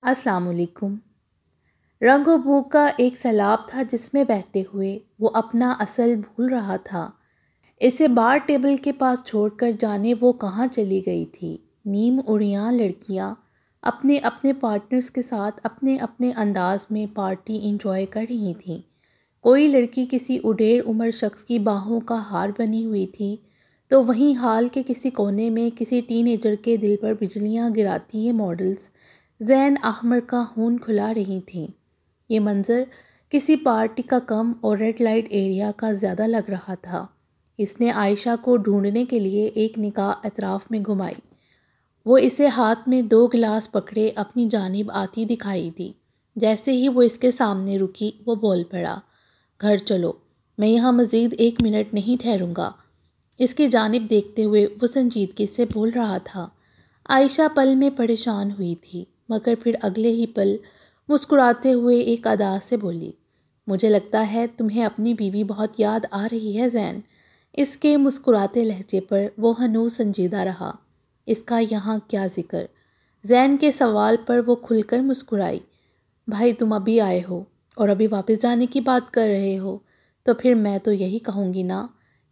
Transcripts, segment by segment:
السلام علیکم۔ رنگ و بو کا ایک سیلاب تھا جس میں بہتے ہوئے وہ اپنا اصل بھول رہا تھا۔ اسے بار ٹیبل کے پاس چھوڑ کر جانے وہ کہاں چلی گئی تھی۔ نیم اڑیاں لڑکیاں اپنے اپنے پارٹنرز کے ساتھ اپنے اپنے انداز میں پارٹی انجوائے کر رہی تھیں۔ کوئی لڑکی کسی اڈیر عمر شخص کی باہوں کا ہار بنی ہوئی تھی تو وہیں ہال کے کسی کونے میں کسی ٹین ایجر کے دل پر بجلیاں گراتی یہ ماڈلز زین احمر کا خون کھلا رہی تھیں۔ یہ منظر کسی پارٹی کا کم اور ریڈ لائٹ ایریا کا زیادہ لگ رہا تھا۔ اس نے عائشہ کو ڈھونڈنے کے لیے ایک نگاہ اطراف میں گھمائی۔ وہ اسے ہاتھ میں 2 گلاس پکڑے اپنی جانب آتی دکھائی دی۔ جیسے ہی وہ اس کے سامنے رکی وہ بول پڑا، گھر چلو، میں یہاں مزید 1 منٹ نہیں ٹھہروں گا۔ اس کی جانب دیکھتے ہوئے وہ سنجیدگی سے بول رہا تھا۔ عائشہ پل میں پریشان ہوئی تھی مگر پھر اگلے ہی پل مسکراتے ہوئے ایک ادا سے بولی، مجھے لگتا ہے تمہیں اپنی بیوی بہت یاد آ رہی ہے زین۔ اس کے مسکراتے لہجے پر وہ ہنوز سنجیدہ رہا۔ اس کا یہاں کیا ذکر؟ زین کے سوال پر وہ کھل کر مسکرائی۔ بھائی تم ابھی آئے ہو اور ابھی واپس جانے کی بات کر رہے ہو تو پھر میں تو یہی کہوں گی نا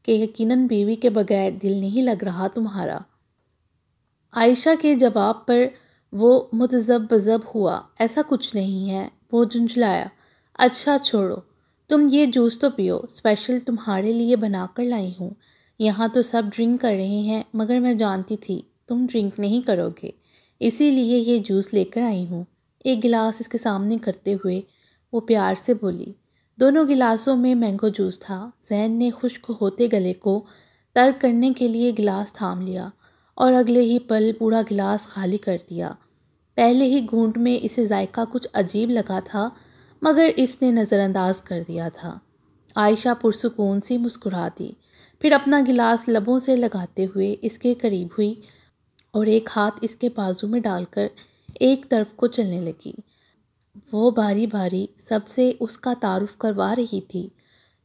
کہ یقیناً بیوی کے بغیر دل نہیں لگ رہا تمہارا۔ عائشہ کے جواب پر وہ متذبذب ہوا۔ ایسا کچھ نہیں ہے، وہ جھنجھلایا۔ اچھا چھوڑو، تم یہ جوس تو پیو، اسپیشل تمہارے لیے بنا کر لائی ہوں۔ یہاں تو سب ڈرنک کر رہے ہیں مگر میں جانتی تھی تم ڈرنک نہیں کرو گے، اسی لیے یہ جوس لے کر آئی ہوں۔ ایک گلاس اس کے سامنے کرتے ہوئے وہ پیار سے بولی۔ دونوں گلاسوں میں مینگو جوس تھا۔ زین نے خشک ہوتے گلے کو تر کرنے کے لیے گلاس تھام لیا اور اگلے ہی پل پورا گلاس خالی کر دیا۔ پہلے ہی گھونٹ میں اسے ذائقہ کچھ عجیب لگا تھا مگر اس نے نظر انداز کر دیا تھا۔ عائشہ پرسکون سی مسکرا دی، پھر اپنا گلاس لبوں سے لگاتے ہوئے اس کے قریب ہوئی اور ایک ہاتھ اس کے بازو میں ڈال کر ایک طرف کو چلنے لگی۔ وہ باری باری سب سے اس کا تعارف کروا رہی تھی۔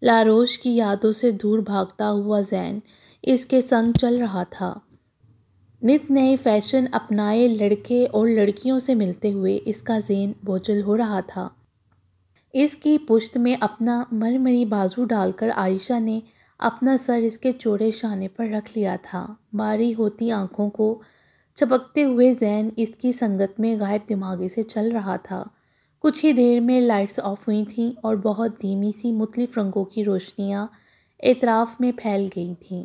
لاروش کی یادوں سے دور بھاگتا ہوا زین اس کے سنگ چل رہا تھا۔ نت نئے فیشن اپنائے لڑکے اور لڑکیوں سے ملتے ہوئے اس کا ذہن بوجھل ہو رہا تھا۔ اس کی پشت میں اپنا مرمری بازو ڈال کر عائشہ نے اپنا سر اس کے چوڑے شانے پر رکھ لیا تھا۔ باری ہوتی آنکھوں کو چپکتے ہوئے زین اس کی سنگت میں غائب دماغی سے چل رہا تھا۔ کچھ ہی دیر میں لائٹس آف ہوئی تھیں اور بہت دھیمی سی مختلف رنگوں کی روشنیاں اطراف میں پھیل گئی تھیں،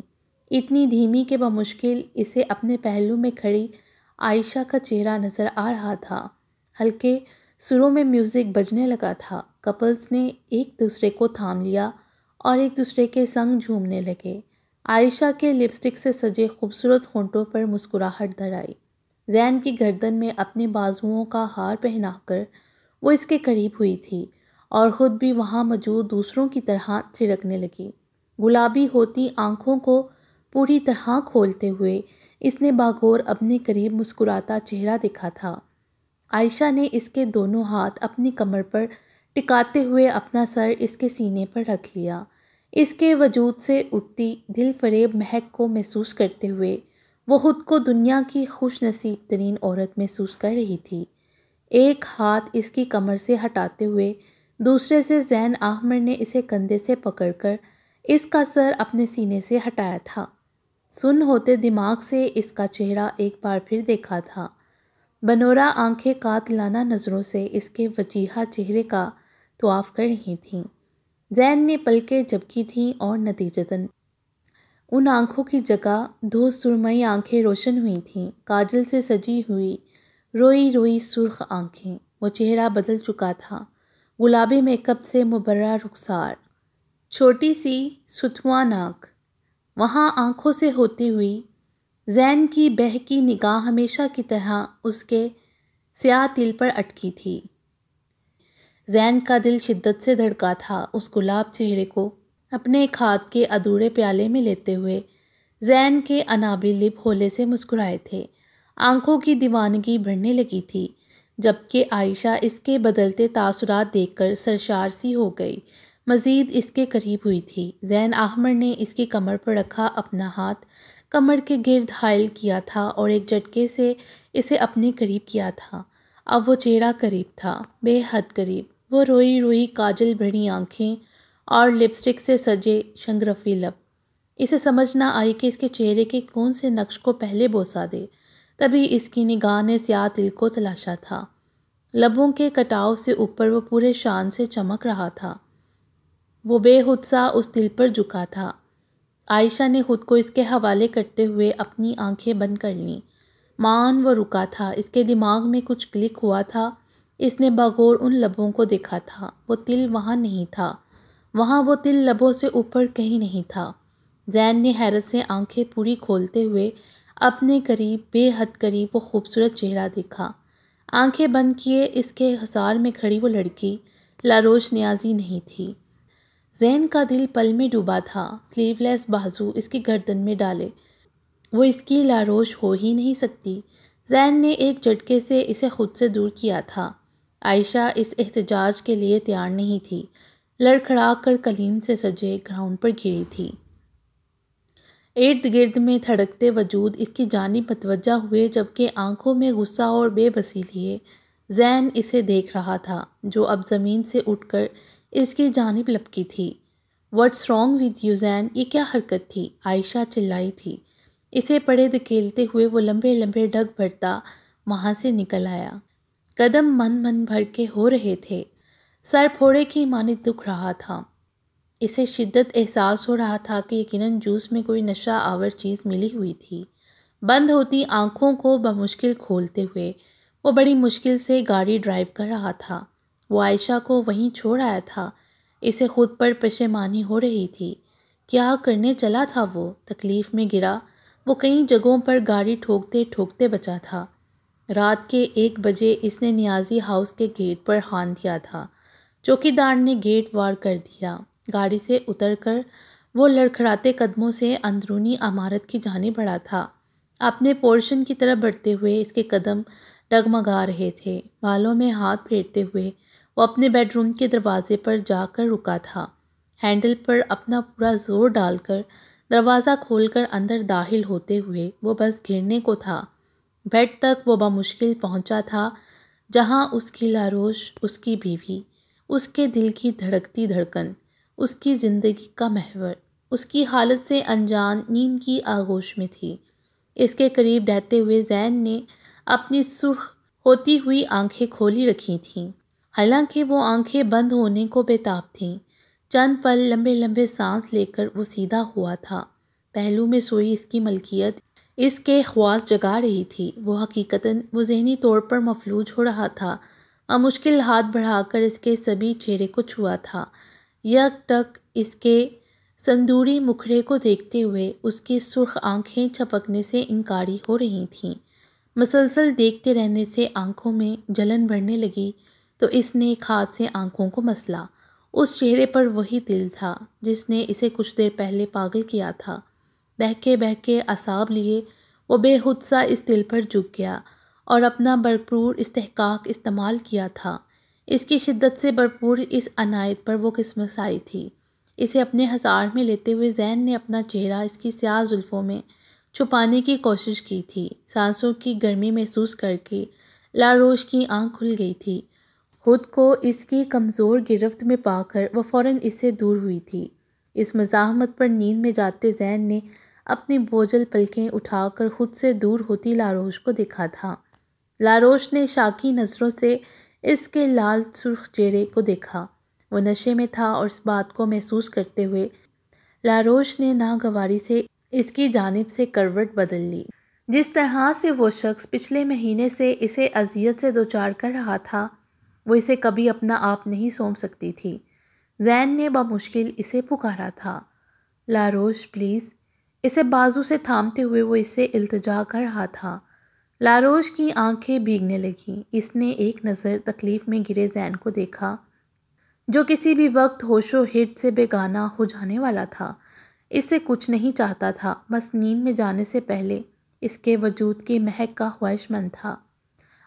اتنی دھیمی کہ بمشکل اسے اپنے پہلو میں کھڑی عائشہ کا چہرہ نظر آ رہا تھا۔ ہلکے سروں میں میوزک بجنے لگا تھا۔ کپلز نے ایک دوسرے کو تھام لیا اور ایک دوسرے کے سنگ جھومنے لگے۔ عائشہ کے لپسٹک سے سجے خوبصورت ہونٹوں پر مسکراہٹ در آئی۔ زین کی گردن میں اپنے بازوؤں کا ہار پہنا کر وہ اس کے قریب ہوئی تھی اور خود بھی وہاں موجود دوسروں کی طرح تھرکنے لگی۔ گلابی ہوتی آنکھوں کو پوری طرح کھولتے ہوئے اس نے باغور اپنے قریب مسکراتا چہرہ دیکھا تھا۔ عائشہ نے اس کے دونوں ہاتھ اپنی کمر پر ٹکاتے ہوئے اپنا سر اس کے سینے پر رکھ لیا۔ اس کے وجود سے اٹھتی دل فریب مہک کو محسوس کرتے ہوئے وہ خود کو دنیا کی خوش نصیب ترین عورت محسوس کر رہی تھی۔ ایک ہاتھ اس کی کمر سے ہٹاتے ہوئے دوسرے سے زین احمر نے اسے کندھے سے پکڑ کر اس کا سر اپنے سینے سے ہٹایا تھا۔ سن ہوتے دماغ سے اس کا چہرہ ایک بار پھر دیکھا تھا۔ بنورا آنکھیں قاتلانہ نظروں سے اس کے وجیحہ چہرے کا طواف کر رہی تھیں۔ زین نے پلکیں جھپکی تھیں اور نتیجتاً ان آنکھوں کی جگہ 2 سرمئی آنکھیں روشن ہوئی تھیں، کاجل سے سجی ہوئی روئی روئی سرخ آنکھیں۔ وہ چہرہ بدل چکا تھا، گلابی میک اپ سے مبرہ رخسار، چھوٹی سی ستھواں ناک، وہاں آنکھوں سے ہوتی ہوئی زین کی بہکی نگاہ ہمیشہ کی طرح اس کے سیاہ تل پر اٹکی تھی۔ زین کا دل شدت سے دھڑکا تھا۔ اس گلاب چہرے کو اپنے ایک ہاتھ کے ادھورے پیالے میں لیتے ہوئے زین کے انابی لب ہولے سے مسکرائے تھے۔ آنکھوں کی دیوانگی بڑھنے لگی تھی جبکہ عائشہ اس کے بدلتے تاثرات دیکھ کر سرشار سی ہو گئی، مزید اس کے قریب ہوئی تھی۔ زین احمر نے اس کی کمر پر رکھا اپنا ہاتھ کمر کے گرد حائل کیا تھا اور ایک جھٹکے سے اسے اپنے قریب کیا تھا۔ اب وہ چہرہ قریب تھا، بے حد قریب۔ وہ روئی روئی کاجل بھری آنکھیں اور لپسٹک سے سجے شنگرفی لب۔ اسے سمجھ نہ آئی کہ اس کے چہرے کے کون سے نقش کو پہلے بوسہ دے۔ تبھی اس کی نگاہ نے سیاہ دل کو تلاشا تھا۔ لبوں کے کٹاؤ سے اوپر وہ پورے شان سے چمک رہا تھا۔ وہ بے خود سا اس دل پر جھکا تھا۔ عائشہ نے خود کو اس کے حوالے کرتے ہوئے اپنی آنکھیں بند کر لیں۔ مان وہ رکا تھا، اس کے دماغ میں کچھ کلک ہوا تھا۔ اس نے بغور ان لبوں کو دیکھا تھا۔ وہ تل وہاں نہیں تھا، وہاں وہ تل لبوں سے اوپر کہیں نہیں تھا۔ زین نے حیرت سے آنکھیں پوری کھولتے ہوئے اپنے قریب، بے حد قریب وہ خوبصورت چہرہ دیکھا۔ آنکھیں بند کیے اس کے حصار میں کھڑی وہ لڑکی لاروش نیازی نہیں تھی۔ زین کا دل پل میں ڈوبا تھا۔ سلیو لیس بازو اس کی گردن میں ڈالے، وہ اس کی لاروش ہو ہی نہیں سکتی۔ زین نے ایک جھٹکے سے اسے خود سے دور کیا تھا۔ عائشہ اس احتجاج کے لیے تیار نہیں تھی، لڑکھڑا کر کلیم سے سجے گراؤنڈ پر گری تھی۔ ارد گرد میں تھڑکتے وجود اس کی جانب متوجہ ہوئے، جبکہ آنکھوں میں غصہ اور بے بسی لیے زین اسے دیکھ رہا تھا، جو اب زمین سے اٹھ کر اس کی جانب لپکی تھی۔ "واٹس رانگ ود یو زین، یہ کیا حرکت تھی؟" عائشہ چلائی تھی۔ اسے پڑے دھکیلتے ہوئے وہ لمبے لمبے ڈگ بھرتا وہاں سے نکل آیا۔ قدم من بھر کے ہو رہے تھے، سر پھوڑے کی مانند دکھ رہا تھا۔ اسے شدت احساس ہو رہا تھا کہ یقیناً جوس میں کوئی نشہ آور چیز ملی ہوئی تھی۔ بند ہوتی آنکھوں کو بمشکل کھولتے ہوئے وہ بڑی مشکل سے گاڑی ڈرائیو کر رہا تھا۔ وہ عائشہ کو وہیں چھوڑ آیا تھا۔ اسے خود پر پشیمانی ہو رہی تھی۔ کیا کرنے چلا تھا وہ؟ تکلیف میں گرا۔ وہ کئی جگہوں پر گاڑی ٹھوکتے ٹھوکتے بچا تھا۔ رات کے 1 بجے اس نے نیازی ہاؤس کے گیٹ پر ہان دیا تھا۔ چوکیدار نے گیٹ وار کر دیا۔ گاڑی سے اتر کر وہ لڑکھڑاتے قدموں سے اندرونی عمارت کی جانب بڑھا تھا۔ اپنے پورشن کی طرف بڑھتے ہوئے اس کے قدم ڈگمگا رہے تھے۔ بالوں میں ہاتھ پھیرتے ہوئے وہ اپنے بیڈ روم کے دروازے پر جا کر رکا تھا۔ ہینڈل پر اپنا پورا زور ڈال کر دروازہ کھول کر اندر داخل ہوتے ہوئے وہ بس گرنے کو تھا۔ بیڈ تک وہ بمشکل پہنچا تھا، جہاں اس کی لاروش، اس کی بیوی، اس کے دل کی دھڑکتی دھڑکن، اس کی زندگی کا محور، اس کی حالت سے انجان نیند کی آغوش میں تھی۔ اس کے قریب رہتے ہوئے زین نے اپنی سرخ ہوتی ہوئی آنکھیں کھولی رکھی تھیں، حالانکہ وہ آنکھیں بند ہونے کو بےتاب تھیں۔ چند پل لمبے لمبے سانس لے کر وہ سیدھا ہوا تھا۔ پہلو میں سوئی اس کی ملکیت اس کے خواص جگا رہی تھی۔ وہ حقیقتاً وہ ذہنی طور پر مفلوج ہو رہا تھا۔ مشکل ہاتھ بڑھا کر اس کے سبھی چہرے کو چھوا تھا۔ یک ٹک اس کے سندوری مکھڑے کو دیکھتے ہوئے اس کی سرخ آنکھیں چھپکنے سے انکاری ہو رہی تھیں۔ مسلسل دیکھتے رہنے سے آنکھوں میں جلن بڑھنے لگی تو اس نے ایک ہاتھ سے آنکھوں کو مسلا۔ اس چہرے پر وہی دل تھا جس نے اسے کچھ دیر پہلے پاگل کیا تھا۔ بہکے اعصاب لیے وہ بے خود سا اس دل پر جھک گیا اور اپنا بھرپور استحقاق استعمال کیا تھا۔ اس کی شدت سے بھرپور اس عنایت پر وہ قسمت آئی تھی۔ اسے اپنے حصار میں لیتے ہوئے زین نے اپنا چہرہ اس کی سیاہ زلفوں میں چھپانے کی کوشش کی تھی۔ سانسوں کی گرمی محسوس کر کے لاروش کی آنکھ کھل گئی تھی۔ خود کو اس کی کمزور گرفت میں پا کر وہ فوراً اس سے دور ہوئی تھی۔ اس مزاحمت پر نیند میں جاتے زین نے اپنی بوجھل پلکیں اٹھا کر خود سے دور ہوتی لاروش کو دیکھا تھا۔ لاروش نے شاکی نظروں سے اس کے لال سرخ چہرے کو دیکھا۔ وہ نشے میں تھا اور اس بات کو محسوس کرتے ہوئے لاروش نے ناگواری سے اس کی جانب سے کروٹ بدل لی۔ جس طرح سے وہ شخص پچھلے مہینے سے اسے اذیت سے دوچار کر رہا تھا، وہ اسے کبھی اپنا آپ نہیں سونپ سکتی تھی۔ زین نے بمشکل اسے پکارا تھا، "لاروش پلیز"۔ اسے بازو سے تھامتے ہوئے وہ اس سے التجا کر رہا تھا۔ لاروش کی آنکھیں بھیگنے لگیں۔ اس نے ایک نظر تکلیف میں گرے زین کو دیکھا، جو کسی بھی وقت ہوش و ہٹ سے بیگانہ ہو جانے والا تھا۔ اس سے کچھ نہیں چاہتا تھا، بس نیند میں جانے سے پہلے اس کے وجود کی مہک کا خواہش مند تھا۔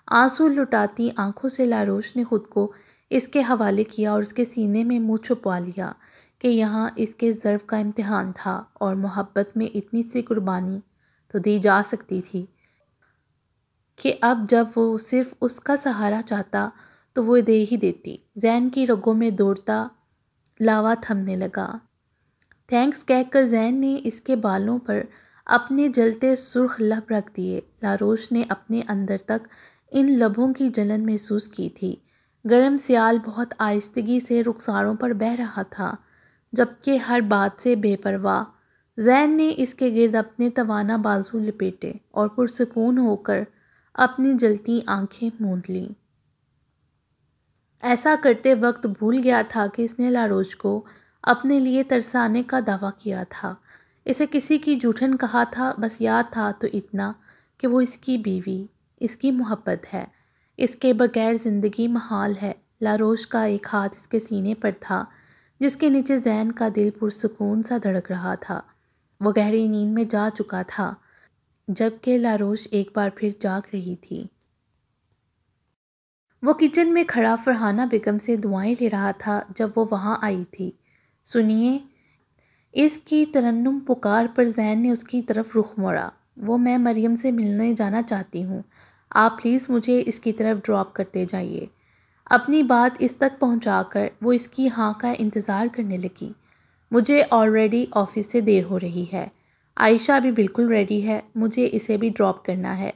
آنسو لٹاتی آنکھوں سے لاروش نے خود کو اس کے حوالے کیا اور اس کے سینے میں منہ چھپا لیا کہ یہاں اس کے ضعف کا امتحان تھا اور محبت میں اتنی سی قربانی تو دی جا سکتی تھی۔ کہ اب جب وہ صرف اس کا سہارا چاہتا تو وہ دے ہی دیتی۔ زین کی رگوں میں دوڑتا لاوا تھمنے لگا۔ تھینکس کہہ کر زین نے اس کے بالوں پر اپنے جلتے سرخ لب رکھ دیے۔ لاروش نے اپنے اندر تک ان لبوں کی جلن محسوس کی تھی۔ گرم سیال بہت آہستگی سے رخساروں پر بہہ رہا تھا، جبکہ ہر بات سے بے پرواہ۔ زین نے اس کے گرد اپنے توانا بازو لپیٹے اور پرسکون ہو کر اپنی جلتی آنکھیں موند لیں۔ ایسا کرتے وقت بھول گیا تھا کہ اس نے لاروش کو اپنے لیے ترسانے کا دعویٰ کیا تھا، اسے کسی کی جوٹھن کہا تھا۔ بس یاد تھا تو اتنا کہ وہ اس کی بیوی، اس کی محبت ہے، اس کے بغیر زندگی محال ہے۔ لاروش کا ایک ہاتھ اس کے سینے پر تھا، جس کے نیچے زین کا دل پرسکون سا دھڑک رہا تھا۔ وہ گہری نیند میں جا چکا تھا، جبکہ لاروش ایک بار پھر جاگ رہی تھی۔ وہ کچن میں کھڑا فرحانہ بیگم سے دعائیں لے رہا تھا جب وہ وہاں آئی تھی۔ سنیے، اس کی ترنم پکار پر زین نے اس کی طرف رخ موڑا۔ وہ میں مریم سے ملنے جانا چاہتی ہوں، آپ پلیز مجھے اس کی طرف ڈراپ کرتے جائیے۔ اپنی بات اس تک پہنچا کر وہ اس کی ہاں کا انتظار کرنے لگی۔ مجھے آلریڈی آفس سے دیر ہو رہی ہے، عائشہ بھی بالکل ریڈی ہے، مجھے اسے بھی ڈراپ کرنا ہے۔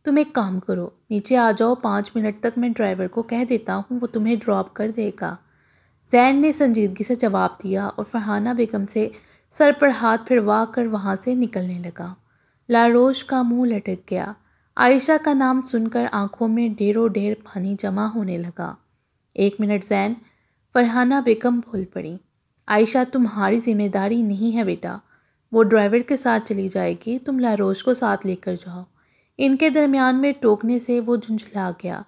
تم ایک کام کرو، نیچے آ جاؤ، 5 منٹ تک میں ڈرائیور کو کہہ دیتا ہوں، وہ تمہیں ڈراپ کر دے گا۔ زین نے سنجیدگی سے جواب دیا اور فرحانہ بیگم سے سر پر ہاتھ پھروا کر وہاں سے نکلنے لگا۔ لاروش کا منہ لٹک گیا۔ عائشہ کا نام سن کر آنکھوں میں ڈھیروں ڈھیر پانی جمع ہونے لگا۔ 1 منٹ زین، فرحانہ بیگم بول پڑی۔ عائشہ تمہاری ذمہ داری نہیں ہے بیٹا، وہ ڈرائیور کے ساتھ چلی جائے گی، تم لاروش کو ساتھ لے کر جاؤ۔ ان کے درمیان میں ٹوکنے سے وہ جھنجھلا گیا۔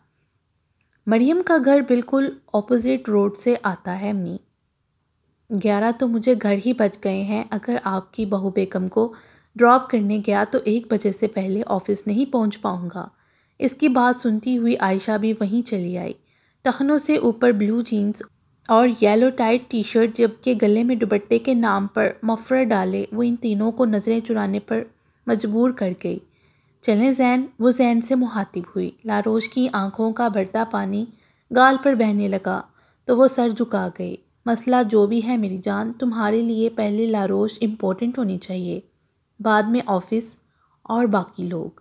مریم کا گھر بالکل اپوزٹ روڈ سے آتا ہے امی۔ 11 تو مجھے گھر ہی بچ گئے ہیں، اگر آپ کی بہو بیگم کو ڈراپ کرنے گیا تو 1 بجے سے پہلے آفس نہیں پہنچ پاؤں گا۔ اس کی بات سنتی ہوئی عائشہ بھی وہیں چلی آئی۔ ٹخنوں سے اوپر بلو جینز اور یلو ٹائٹ ٹی شرٹ، جبکہ گلے میں دوپٹے کے نام پر مفرر ڈالے، وہ ان تینوں کو نظریں چرانے پر مجبور کر گئی۔ چلیں زین، وہ زین سے مخاطب ہوئی۔ لاروش کی آنکھوں کا بڑھتا پانی گال پر بہنے لگا تو وہ سر جھکا گئی۔ مسئلہ جو بھی ہے میری جان، تمہارے لیے پہلے لاروش امپورٹنٹ ہونی چاہیے، بعد میں آفس اور باقی لوگ۔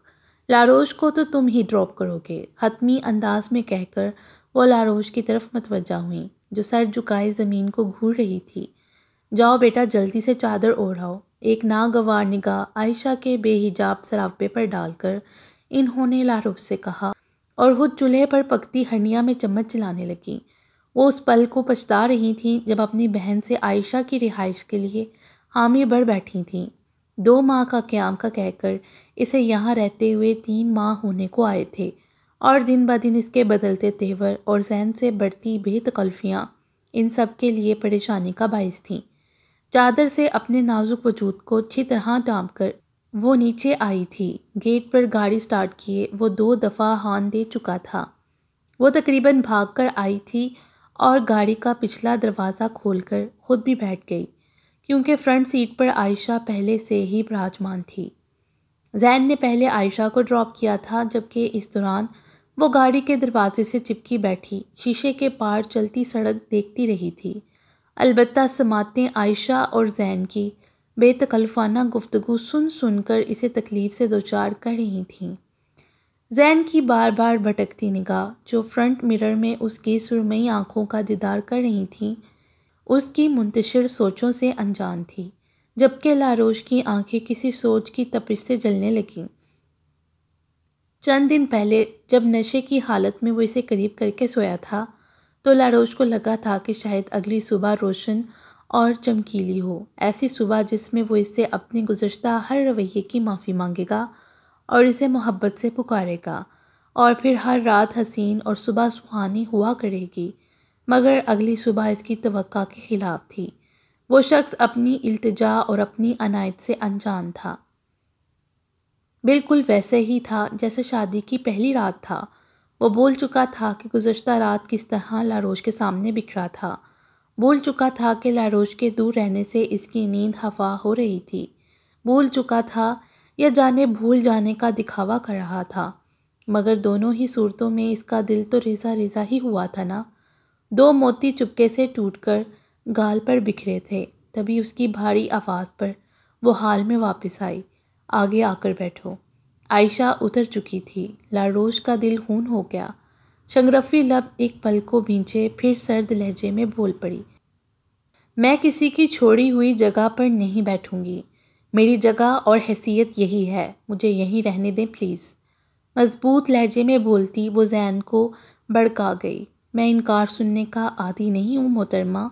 لاروش کو تو تم ہی ڈراپ کرو گے، حتمی انداز میں کہہ کر وہ لاروش کی طرف متوجہ ہوئیں، جو سر جھکائے زمین کو گھور رہی تھی۔ جاؤ بیٹا، جلدی سے چادر اوڑھاؤ۔ ایک ناگوار نگاہ عائشہ کے بے حجاب سراپے پر ڈال کر انہوں نے لاروش سے کہا اور خود چولہے پر پکتی ہرنیا میں چمچ چلانے لگیں۔ وہ اس پل کو پچھتا رہی تھیں جب اپنی بہن سے عائشہ کی رہائش کے لیے حامی بھر بیٹھی تھیں۔ 2 ماہ کا قیام کا کہہ کر اسے یہاں رہتے ہوئے 3 ماہ ہونے کو آئے تھے، اور دن بدن اس کے بدلتے تیور اور زین سے بڑھتی بے تکلفیاں ان سب کے لیے پریشانی کا باعث تھیں۔ چادر سے اپنے نازک وجود کو اچھی طرح ڈھانپ کر وہ نیچے آئی تھی۔ گیٹ پر گاڑی سٹارٹ کیے وہ 2 دفعہ ہارن دے چکا تھا۔ وہ تقریباً بھاگ کر آئی تھی اور گاڑی کا پچھلا دروازہ کھول کر خود بھی بیٹھ گئی، کیونکہ فرنٹ سیٹ پر عائشہ پہلے سے ہی براجمان تھی۔ زین نے پہلے عائشہ کو ڈراپ کیا تھا، جبکہ اس دوران وہ گاڑی کے دروازے سے چپکی بیٹھی شیشے کے پار چلتی سڑک دیکھتی رہی تھی۔ البتہ سماعتیں عائشہ اور زین کی بے تکلفانہ گفتگو سن سن کر اسے تکلیف سے دوچار کر رہی تھیں۔ زین کی بار بار بھٹکتی نگاہ، جو فرنٹ مرر میں اس کی سرمئی آنکھوں کا دیدار کر رہی تھیں، اس کی منتشر سوچوں سے انجان تھی، جبکہ لاروش کی آنکھیں کسی سوچ کی تپش سے جلنے لگیں۔ چند دن پہلے جب نشے کی حالت میں وہ اسے قریب کر کے سویا تھا تو لاروش کو لگا تھا کہ شاید اگلی صبح روشن اور چمکیلی ہو، ایسی صبح جس میں وہ اس سے اپنے گزشتہ ہر رویے کی معافی مانگے گا اور اسے محبت سے پکارے گا، اور پھر ہر رات حسین اور صبح سہانی ہوا کرے گی۔ مگر اگلی صبح اس کی توقع کے خلاف تھی۔ وہ شخص اپنی التجا اور اپنی عنایت سے انجان تھا، بالکل ویسے ہی تھا جیسے شادی کی پہلی رات تھا۔ وہ بھول چکا تھا کہ گزشتہ رات کس طرح لاروش کے سامنے بکھرا تھا، بھول چکا تھا کہ لاروش کے دور رہنے سے اس کی نیند ہفا ہو رہی تھی، بھول چکا تھا یا جانے بھول جانے کا دکھاوا کر رہا تھا۔ مگر دونوں ہی صورتوں میں اس کا دل تو ریزہ ریزہ ہی ہوا تھا نا۔ 2 موتی چپکے سے ٹوٹ کر گال پر بکھرے تھے۔ تبھی اس کی بھاری آواز پر وہ حال میں واپس آئی۔ آگے آ کر بیٹھو۔ عائشہ اتر چکی تھی۔ لاروش کا دل خون ہو گیا۔ شنگرفی لب ایک پل کو بھینچے، پھر سرد لہجے میں بول پڑی، میں کسی کی چھوڑی ہوئی جگہ پر نہیں بیٹھوں گی۔ میری جگہ اور حیثیت یہی ہے، مجھے یہیں رہنے دیں پلیز۔ مضبوط لہجے میں بولتی وہ زین کو بھڑکا گئی۔ میں انکار سننے کا عادی نہیں ہوں محترمہ،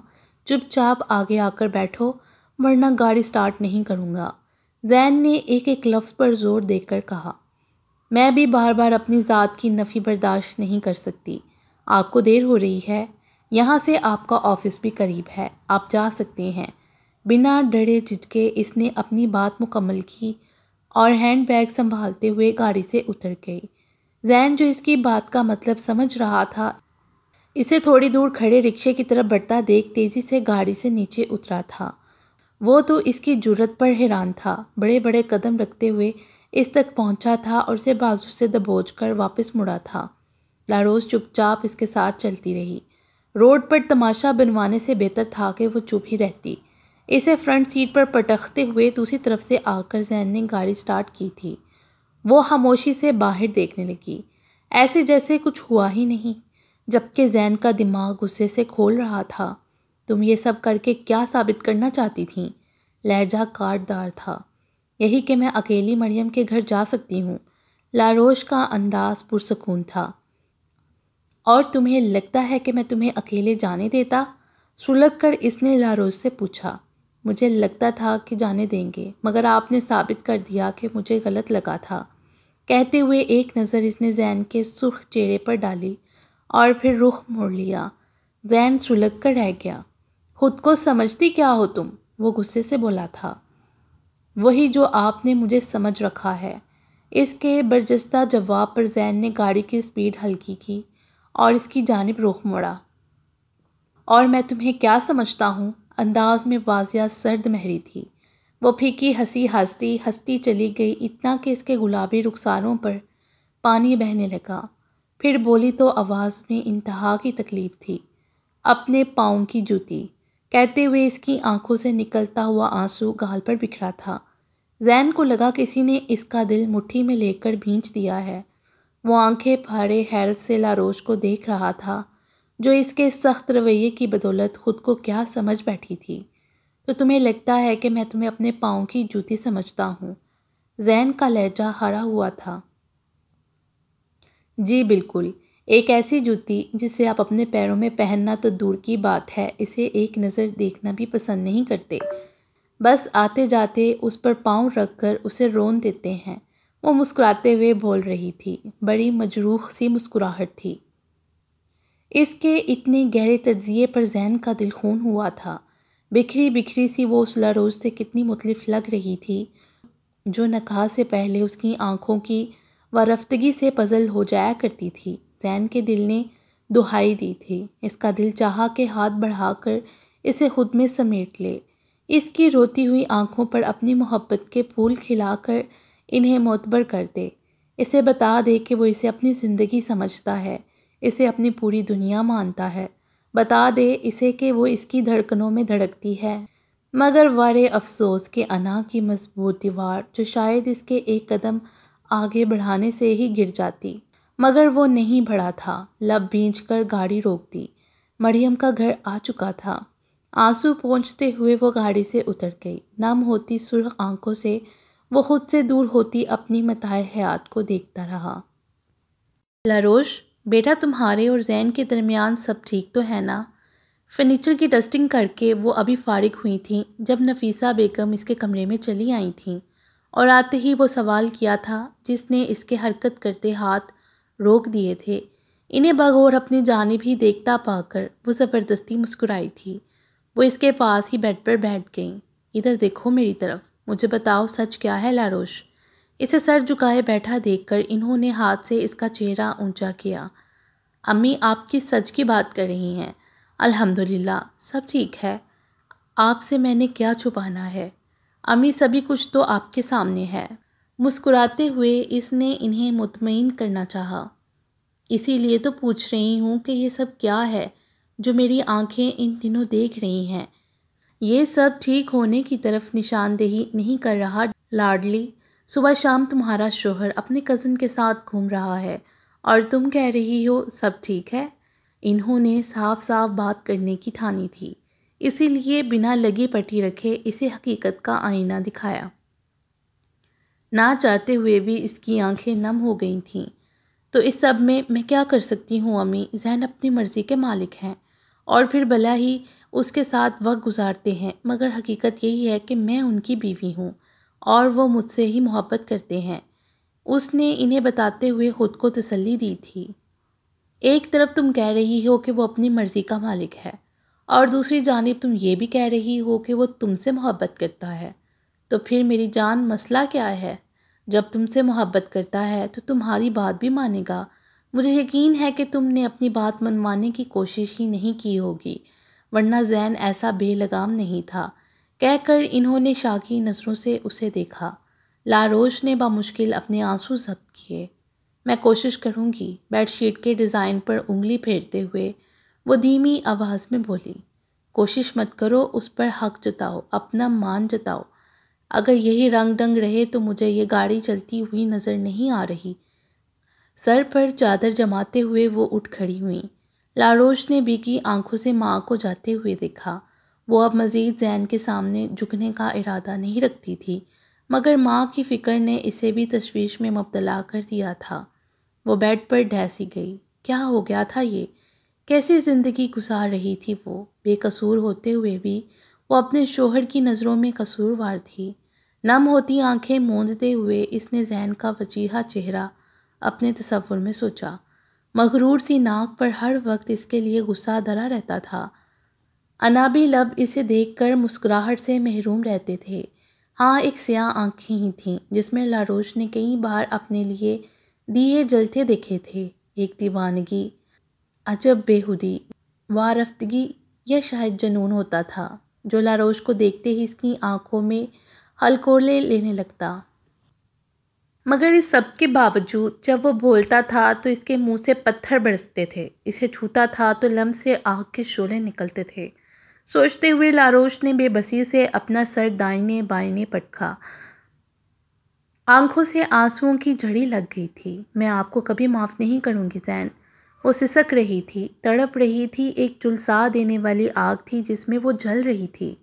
چپ چاپ آگے آ کر بیٹھو ورنہ گاڑی سٹارٹ نہیں کروں گا۔ زین نے ایک ایک لفظ پر زور دے کر کہا۔ میں بھی بار بار اپنی ذات کی نفی برداشت نہیں کر سکتی۔ آپ کو دیر ہو رہی ہے، یہاں سے آپ کا آفس بھی قریب ہے، آپ جا سکتے ہیں۔ بنا ڈرے جھجکے اس نے اپنی بات مکمل کی اور ہینڈ بیگ سنبھالتے ہوئے گاڑی سے اتر گئی۔ زین جو اس کی بات کا مطلب سمجھ رہا تھا، اسے تھوڑی دور کھڑے رکشے کی طرف بڑھتا دیکھ تیزی سے گاڑی سے نیچے اترا تھا۔ وہ تو اس کی جرأت پر حیران تھا۔ بڑے بڑے قدم رکھتے ہوئے اس تک پہنچا تھا اور اسے بازو سے دبوچ کر واپس مڑا تھا۔ لاروس چپ چاپ اس کے ساتھ چلتی رہی۔ روڈ پر تماشا بنوانے سے بہتر تھا کہ وہ چپ ہی رہتی۔ اسے فرنٹ سیٹ پر پٹختے ہوئے دوسری طرف سے آ کر زین نے گاڑی سٹارٹ کی تھی۔ وہ خاموشی سے باہر دیکھنے لگی، ایسے جیسے کچھ ہوا ہی نہیں، جبکہ زین کا دماغ غصے سے کھول رہا تھا۔ تم یہ سب کر کے کیا ثابت کرنا چاہتی تھیں؟ لہجہ کاٹ دار تھا۔ یہی کہ میں اکیلی مریم کے گھر جا سکتی ہوں۔ لاروش کا انداز پرسکون تھا۔ اور تمہیں لگتا ہے کہ میں تمہیں اکیلے جانے دیتا؟ سلگ کر اس نے لاروش سے پوچھا۔ مجھے لگتا تھا کہ جانے دیں گے، مگر آپ نے ثابت کر دیا کہ مجھے غلط لگا تھا۔ کہتے ہوئے ایک نظر اس نے زین کے سرخ چہرے پر ڈالی اور پھر رخ موڑ لیا۔ زین سلگ کر رہ گیا۔ خود کو سمجھتی کیا ہو تم؟ وہ غصے سے بولا تھا۔ وہی جو آپ نے مجھے سمجھ رکھا ہے۔ اس کے برجستہ جواب پر زین نے گاڑی کی سپیڈ ہلکی کی اور اس کی جانب رخ موڑا۔ اور میں تمہیں کیا سمجھتا ہوں؟ انداز میں واضح سرد مہری تھی۔ وہ پھیکی ہنسی ہنستی چلی گئی، اتنا کہ اس کے گلابی رخساروں پر پانی بہنے لگا۔ پھر بولی تو آواز میں انتہا کی تکلیف تھی، اپنے پاؤں کی جوتی۔ کہتے ہوئے اس کی آنکھوں سے نکلتا ہوا آنسو گال پر بکھرا تھا۔ زین کو لگا کسی نے اس کا دل مٹھی میں لے کر بھینچ دیا ہے۔ وہ آنکھیں پھاڑے حیرت سے لاروش کو دیکھ رہا تھا، جو اس کے سخت رویے کی بدولت خود کو کیا سمجھ بیٹھی تھی۔ تو تمہیں لگتا ہے کہ میں تمہیں اپنے پاؤں کی جوتی سمجھتا ہوں؟ زین کا لہجہ ہارا ہوا تھا۔ جی بالکل، ایک ایسی جوتی جسے آپ اپنے پیروں میں پہننا تو دور کی بات ہے، اسے ایک نظر دیکھنا بھی پسند نہیں کرتے، بس آتے جاتے اس پر پاؤں رکھ کر اسے رون دیتے ہیں۔ وہ مسکراتے ہوئے بول رہی تھی، بڑی مجروح سی مسکراہٹ تھی۔ اس کے اتنے گہرے تجزیے پر زین کا دل خون ہوا تھا۔ بکھری سی وہ اس لاروش سے کتنی مختلف لگ رہی تھی، جو نکاح سے پہلے اس کی آنکھوں کی وارفتگی سے پزل ہو جایا کرتی تھی۔ زین کے دل نے دہائی دی تھی۔ اس کا دل چاہا کہ ہاتھ بڑھا کر اسے خود میں سمیٹ لے، اس کی روتی ہوئی آنکھوں پر اپنی محبت کے پھول کھلا کر انہیں معتبر کر دے، اسے بتا دے کہ وہ اسے اپنی زندگی سمجھتا ہے، اسے اپنی پوری دنیا مانتا ہے، بتا دے اسے کہ وہ اس کی دھڑکنوں میں دھڑکتی ہے۔ مگر وارے افسوس کہ انا کی مضبوط دیوار جو شاید اس کے ایک قدم آگے بڑھانے سے ہی گر جاتی، مگر وہ نہیں بڑھا تھا۔ لب بھینچ کر گاڑی روک دی۔ مریم کا گھر آ چکا تھا۔ آنسو پونچھتے ہوئے وہ گاڑی سے اتر گئی۔ نم ہوتی سرخ آنکھوں سے وہ خود سے دور ہوتی اپنی متاع حیات کو دیکھتا رہا۔ لاروش بیٹا، تمہارے اور زین کے درمیان سب ٹھیک تو ہے نا؟ فرنیچر کی ڈسٹنگ کر کے وہ ابھی فارغ ہوئی تھیں جب نفیسہ بیگم اس کے کمرے میں چلی آئی تھیں، اور آتے ہی وہ سوال کیا تھا جس نے اس کے حرکت کرتے ہاتھ روک دیے تھے۔ انہیں بغور اپنی جانب ہی دیکھتا پا کر وہ زبردستی مسکرائی تھی۔ وہ اس کے پاس ہی بیڈ پر بیٹھ گئیں۔ ادھر دیکھو میری طرف، مجھے بتاؤ سچ کیا ہے لاروش؟ اسے سر جھکائے بیٹھا دیکھ کر انہوں نے ہاتھ سے اس کا چہرہ اونچا کیا۔ امی آپ کی سچ کی بات کر رہی ہیں؟ الحمدللہ سب ٹھیک ہے، آپ سے میں نے کیا چھپانا ہے؟ امی سبھی کچھ تو آپ کے سامنے ہے۔ مسکراتے ہوئے اس نے انہیں مطمئن کرنا چاہا۔ اسی لیے تو پوچھ رہی ہوں کہ یہ سب کیا ہے جو میری آنکھیں ان دنوں دیکھ رہی ہیں۔ یہ سب ٹھیک ہونے کی طرف نشاندہی نہیں کر رہا لاڈلی؟ صبح شام تمہارا شوہر اپنے کزن کے ساتھ گھوم رہا ہے اور تم کہہ رہی ہو سب ٹھیک ہے۔ انہوں نے صاف صاف بات کرنے کی ٹھانی تھی، اسی لیے بنا لگی پٹی رکھے اسے حقیقت کا آئینہ دکھایا۔ نہ چاہتے ہوئے بھی اس کی آنکھیں نم ہو گئی تھیں۔ تو اس سب میں کیا کر سکتی ہوں امی؟ زین اپنی مرضی کے مالک ہیں اور پھر بھلا ہی اس کے ساتھ وقت گزارتے ہیں، مگر حقیقت یہی ہے کہ میں ان کی بیوی ہوں اور وہ مجھ سے ہی محبت کرتے ہیں۔ اس نے انہیں بتاتے ہوئے خود کو تسلی دی تھی۔ ایک طرف تم کہہ رہی ہو کہ وہ اپنی مرضی کا مالک ہے اور دوسری جانب تم یہ بھی کہہ رہی ہو کہ وہ تم سے محبت کرتا ہے، تو پھر میری جان مسئلہ کیا ہے؟ جب تم سے محبت کرتا ہے تو تمہاری بات بھی مانے گا۔ مجھے یقین ہے کہ تم نے اپنی بات منوانے کی کوشش ہی نہیں کی ہوگی، ورنہ زین ایسا بے لگام نہیں تھا۔ کہہ کر انہوں نے شاکی نظروں سے اسے دیکھا۔ لاروش نے بامشکل اپنے آنسو ضبط کیے۔ میں کوشش کروں گی، بیڈ شیٹ کے ڈیزائن پر انگلی پھیرتے ہوئے وہ دھیمی آواز میں بولی۔ کوشش مت کرو، اس پر حق جتاؤ، اپنا مان جتاؤ۔ اگر یہی رنگ ڈنگ رہے تو مجھے یہ گاڑی چلتی ہوئی نظر نہیں آ رہی۔ سر پر چادر جماتے ہوئے وہ اٹھ کھڑی ہوئیں۔ لاروش نے بھیگی آنکھوں سے ماں کو جاتے ہوئے دیکھا۔ وہ اب مزید زین کے سامنے جھکنے کا ارادہ نہیں رکھتی تھی، مگر ماں کی فکر نے اسے بھی تشویش میں مبتلا کر دیا تھا۔ وہ بیڈ پر ڈھیسی گئی۔ کیا ہو گیا تھا یہ؟ کیسی زندگی گزار رہی تھی وہ؟ بے قصور ہوتے ہوئے بھی وہ اپنے شوہر کی نظروں میں قصوروار تھی۔ نم ہوتی آنکھیں موندتے ہوئے اس نے زین کا وجیحہ چہرہ اپنے تصور میں سوچا۔ مغرور سی ناک پر ہر وقت اس کے لیے غصہ دھرا رہتا تھا۔ انابی لب اسے دیکھ کر مسکراہٹ سے محروم رہتے تھے۔ ہاں، ایک سیاہ آنکھیں ہی تھیں جس میں لاروش نے کئی بار اپنے لیے دیے جلتے دیکھے تھے۔ ایک دیوانگی، عجب بیہودی، وارفتگی یا شاید جنون ہوتا تھا جو لاروش کو دیکھتے ہی اس کی آنکھوں میں ہلکولے لینے لگتا۔ مگر اس سب کے باوجود جب وہ بولتا تھا تو اس کے منہ سے پتھر برستے تھے، اسے چھوتا تھا تو لمس سے آگ کے شعلے نکلتے تھے۔ سوچتے ہوئے لاروش نے بے بسی سے اپنا سر دائیں بائیں پٹکا۔ آنکھوں سے آنسوؤں کی جھڑی لگ گئی تھی۔ میں آپ کو کبھی معاف نہیں کروں گی زین۔ وہ سسک رہی تھی، تڑپ رہی تھی، ایک جھلسا دینے والی آگ تھی جس میں وہ جل رہی تھی۔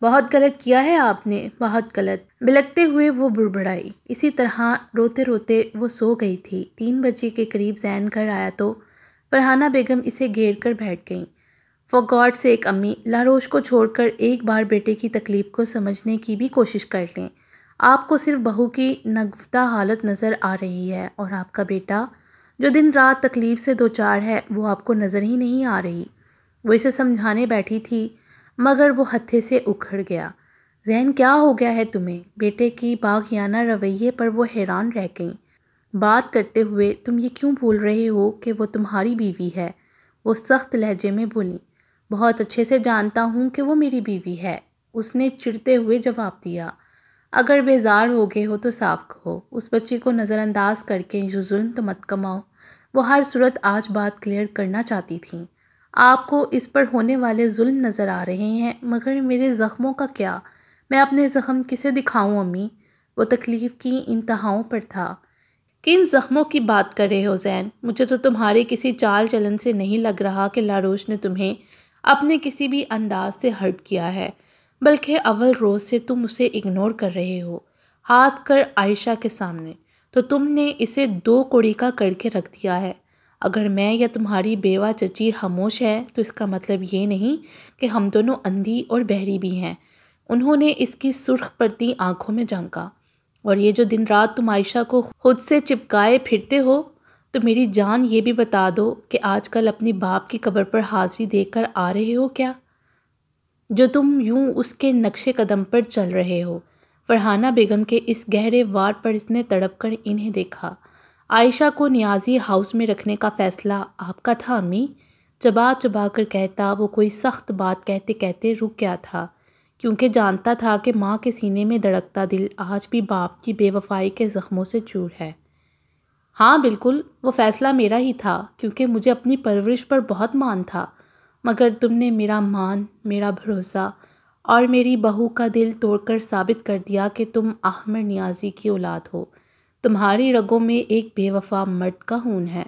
بہت غلط کیا ہے آپ نے، بہت غلط، بلکتے ہوئے وہ بڑبڑائی۔ اسی طرح روتے روتے وہ سو گئی تھی۔ 3 بجے کے قریب زین گھر آیا تو فرحانہ بیگم اسے گھیر کر بیٹھ گئیں۔ فار گاڈ سیک امی، لاروش کو چھوڑ کر ایک بار بیٹے کی تکلیف کو سمجھنے کی بھی کوشش کر لیں۔ آپ کو صرف بہو کی نگفتہ حالت نظر آ رہی ہے اور آپ کا بیٹا جو دن رات تکلیف سے دوچار ہے وہ آپ کو نظر ہی نہیں آ رہی۔ وہ اسے سمجھانے بیٹھی تھی مگر وہ ہتھے سے اکھڑ گیا۔ زین، کیا ہو گیا ہے تمہیں؟ بیٹے کی باغیانہ رویے پر وہ حیران رہ گئیں۔ بات کرتے ہوئے تم یہ کیوں بھول رہے ہو کہ وہ تمہاری بیوی ہے؟ وہ سخت لہجے میں بولی۔ بہت اچھے سے جانتا ہوں کہ وہ میری بیوی ہے، اس نے چڑھتے ہوئے جواب دیا۔ اگر بیزار ہو گئے ہو تو صاف کہو، اس بچی کو نظر انداز کر کے جو ظلم تو مت کماؤ۔ وہ ہر صورت آج بات کلیئر کرنا چاہتی تھیں۔ آپ کو اس پر ہونے والے ظلم نظر آ رہے ہیں، مگر میرے زخموں کا کیا؟ میں اپنے زخم کسے دکھاؤں امی؟ وہ تکلیف کی انتہاؤں پر تھا۔ کن زخموں کی بات کر رہے ہو زین؟ مجھے تو تمہارے کسی چال چلن سے نہیں لگ رہا کہ لاروش نے تمہیں اپنے کسی بھی انداز سے ہرٹ کیا ہے، بلکہ اول روز سے تم اسے اگنور کر رہے ہو، خاص کر عائشہ کے سامنے تو تم نے اسے 2 کوڑی کا کر کے رکھ دیا ہے۔ اگر میں یا تمہاری بیوہ چچی خاموش ہے تو اس کا مطلب یہ نہیں کہ ہم دونوں اندھی اور بہری بھی ہیں۔ انہوں نے اس کی سرخ پڑتی آنکھوں میں جھانکا۔ اور یہ جو دن رات تم عائشہ کو خود سے چپکائے پھرتے ہو، تو میری جان یہ بھی بتا دو کہ آج کل اپنی باپ کی قبر پر حاضری دے کر آ رہے ہو کیا، جو تم یوں اس کے نقش قدم پر چل رہے ہو؟ فرحانہ بیگم کے اس گہرے وار پر اس نے تڑپ کر انہیں دیکھا۔ عائشہ کو نیازی ہاؤس میں رکھنے کا فیصلہ آپ کا تھا امی؟ چبا چبا کر کہتا وہ کوئی سخت بات کہتے کہتے رک گیا تھا کیونکہ جانتا تھا کہ ماں کے سینے میں دھڑکتا دل آج بھی باپ کی بے وفائی کے زخموں سے چور ہے۔ ہاں بالکل، وہ فیصلہ میرا ہی تھا کیونکہ مجھے اپنی پرورش پر بہت مان تھا، مگر تم نے میرا مان، میرا بھروسہ اور میری بہو کا دل توڑ کر ثابت کر دیا کہ تم احمد نیازی کی اولاد ہو۔ تمہاری رگوں میں ایک بے وفا مرد کا خون ہے۔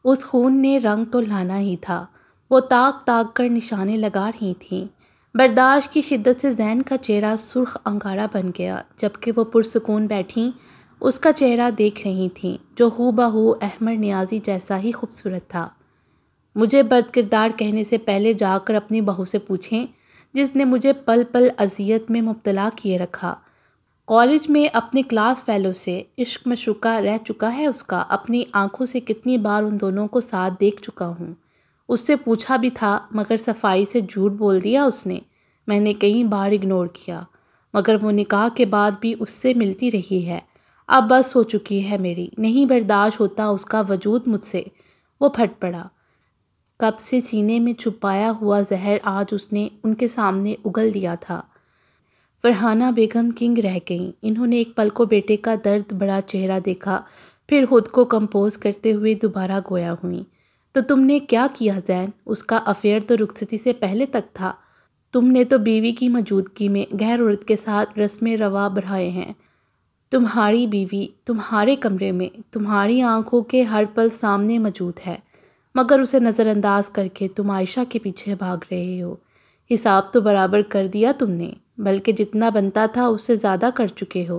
اس خون نے رنگ تو لانا ہی تھا۔ وہ تاک تاک کر نشانے لگا رہی تھیں۔ برداشت کی شدت سے زین کا چہرہ سرخ انگارہ بن گیا، جبکہ وہ پرسکون بیٹھیں اس کا چہرہ دیکھ رہی تھیں جو ہو بہو احمد نیازی جیسا ہی خوبصورت تھا۔ مجھے بد کردار کہنے سے پہلے جا کر اپنی بہو سے پوچھیں جس نے مجھے پل پل اذیت میں مبتلا کیے رکھا۔ کالج میں اپنے کلاس فیلو سے عشق مشوقہ رہ چکا ہے اس کا، اپنی آنکھوں سے کتنی بار ان دونوں کو ساتھ دیکھ چکا ہوں۔ اس سے پوچھا بھی تھا مگر صفائی سے جھوٹ بول دیا اس نے۔ میں نے کئی بار اگنور کیا مگر وہ نکاح کے بعد بھی اس سے ملتی رہی ہے۔ اب بس ہو چکی ہے میری، نہیں برداشت ہوتا اس کا وجود مجھ سے۔ وہ پھٹ پڑا۔ کب سے سینے میں چھپایا ہوا زہر آج اس نے ان کے سامنے اگل دیا تھا۔ فرحانہ بیگم کنگ رہ گئیں۔ انہوں نے ایک پل کو بیٹے کا درد بڑا چہرہ دیکھا، پھر خود کو کمپوز کرتے ہوئے دوبارہ گویا ہوئیں۔ تو تم نے کیا کیا زین؟ اس کا افیئر تو رخصتی سے پہلے تک تھا۔ تم نے تو بیوی کی موجودگی میں غیر عورت کے ساتھ رسم رواں بڑھائے ہیں۔ تمہاری بیوی تمہارے کمرے میں، تمہاری آنکھوں کے ہر پل سامنے موجود ہے، مگر اسے نظر انداز کر کے تم عائشہ کے پیچھے بھاگ رہے ہو۔ حساب تو برابر کر دیا تم نے، بلکہ جتنا بنتا تھا اس سے زیادہ کر چکے ہو،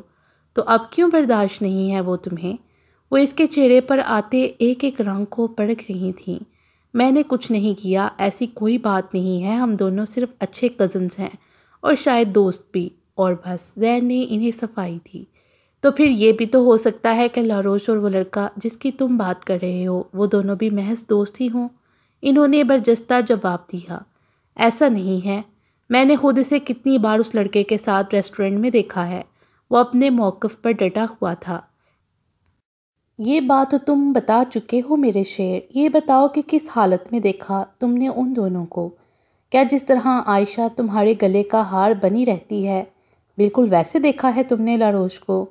تو اب کیوں برداشت نہیں ہے وہ تمہیں؟ وہ اس کے چہرے پر آتے ایک ایک رنگ کو پرکھ رہی تھیں۔ میں نے کچھ نہیں کیا، ایسی کوئی بات نہیں ہے، ہم دونوں صرف اچھے کزنز ہیں اور شاید دوست بھی، اور بس۔ زین نے انہیں صفائی دی۔ تو پھر یہ بھی تو ہو سکتا ہے کہ لاروش اور وہ لڑکا جس کی تم بات کر رہے ہو وہ دونوں بھی محض دوست ہی ہوں۔ انہوں نے برجستہ جواب دیا۔ ایسا نہیں ہے، میں نے خود اسے کتنی بار اس لڑکے کے ساتھ ریسٹورنٹ میں دیکھا ہے۔ وہ اپنے موقف پر ڈٹا ہوا تھا۔ یہ بات تو تم بتا چکے ہو میرے شیر، یہ بتاؤ کہ کس حالت میں دیکھا تم نے ان دونوں کو؟ کیا جس طرح عائشہ تمہارے گلے کا ہار بنی رہتی ہے بالکل ویسے دیکھا ہے تم نے لاروش کو؟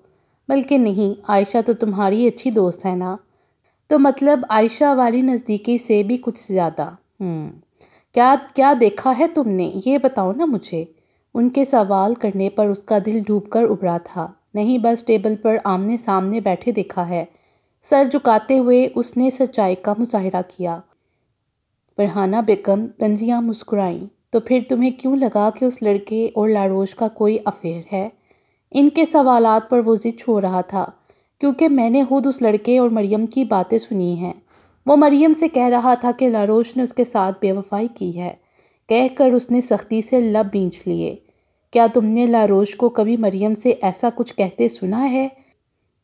بلکہ نہیں، عائشہ تو تمہاری اچھی دوست ہے نا؟ تو مطلب عائشہ والی نزدیکی سے بھی کچھ زیادہ۔ کیا دیکھا ہے تم نے یہ بتاؤ نا مجھے۔ ان کے سوال کرنے پر اس کا دل ڈوب کر ابھرا تھا۔ نہیں، بس ٹیبل پر آمنے سامنے بیٹھے دیکھا ہے۔ سر جھکاتے ہوئے اس نے سچائی کا مظاہرہ کیا۔ فرحانہ بیگم طنزیہ مسکرائیں۔ تو پھر تمہیں کیوں لگا کہ اس لڑکے اور لاروش کا کوئی افیئر ہے؟ ان کے سوالات پر وہ ضد ہو رہا تھا، کیونکہ میں نے خود اس لڑکے اور مریم کی باتیں سنی ہیں۔ وہ مریم سے کہہ رہا تھا کہ لاروش نے اس کے ساتھ بے وفائی کی ہے، کہہ کر اس نے سختی سے لب بھینچ لیے۔ کیا تم نے لاروش کو کبھی مریم سے ایسا کچھ کہتے سنا ہے